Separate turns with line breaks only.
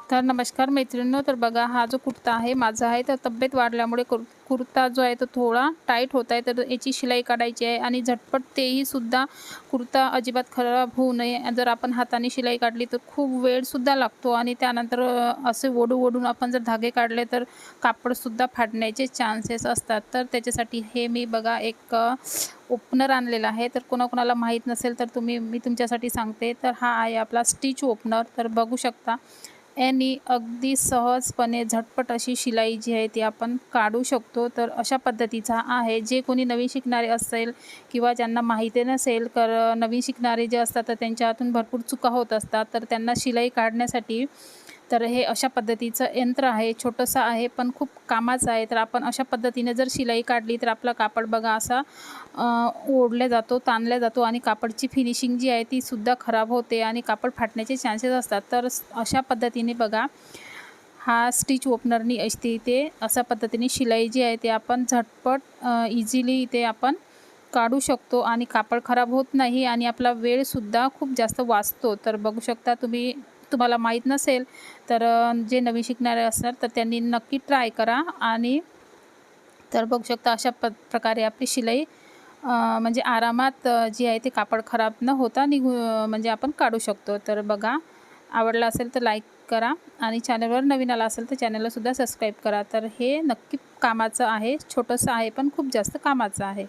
तर नमस्कार मैत्रिणींनो, तर बघा हा जो कुर्ता आहे माझा आहे, तर तब्येत वाढल्यामुळे कुर्ता जो आहे तो थोडा टाईट होत आहे, तर याची शिलाई काढायची आहे आणि झटपट तेही सुद्धा कुर्ता अजिबात खराब होऊ नये. जर आपण हाताने शिलाई काढली तर खूप वेळसुद्धा लागतो आणि त्यानंतर असे ओढून आपण जर धागे काढले तर कापडसुद्धा फाटण्याचे चान्सेस असतात. तर त्याच्यासाठी हे मी बघा एक ओपनर आणलेला आहे. तर कोणाकोणाला माहीत नसेल तर मी तुमच्यासाठी सांगते. तर हा आहे आपला स्टिच ओपनर. तर बघू शकता यानी अगदी सहजपणे झटपट अशी शिलाई जी आहे ती आपण काढू शकतो. तर अशा पद्धतीचा आहे. जे कोणी नवीन शिकणारे असेल किंवा ज्यांना माहिती नसेल, तर नवीन शिकणारे जे असतात तर त्यांच्या हातून भरपूर चुका होत असतात. तर त्यांना शिलाई काढण्यासाठी तर हे अशा पद्धतीचं यंत्र आहे. छोटंसं आहे पण खूप कामाचं आहे. तर आपण अशा पद्धतीने जर शिलाई काढली तर आपला कापड बघा असा ओढला जातो, ताणला जातो आणि कापडची फिनिशिंग जी आहे ती सुद्धा खराब होते आणि कापड फाटण्याचे चान्सेस असतात. तर अशा पद्धतीने बघा हा स्टिच ओपनरनी असते इथे अशा पद्धतीने शिलाई जी आहे ते आपण झटपट इझिली इथे आपण काढू शकतो आणि कापड खराब होत नाही आणि आपला वेळसुद्धा खूप जास्त वाचतो. तर बघू शकता तुम्हाला माहीत नसेल तर जे नवीन शिकणारे असणार तर त्यांनी नक्की ट्राय करा. आणि तर बघू शकता अशा प्रकारे आपली शिलाई म्हणजे आरामात जी आहे ते कापड खराब न होता म्हणजे आपण काढू शकतो. तर बघा आवडला असेल तर लाईक करा आणि चॅनलवर नवीन आला असेल तर चॅनलला सुद्धा सबस्क्राईब करा. तर हे नक्की कामाचं आहे. छोटंसं आहे पण खूप जास्त कामाचं आहे.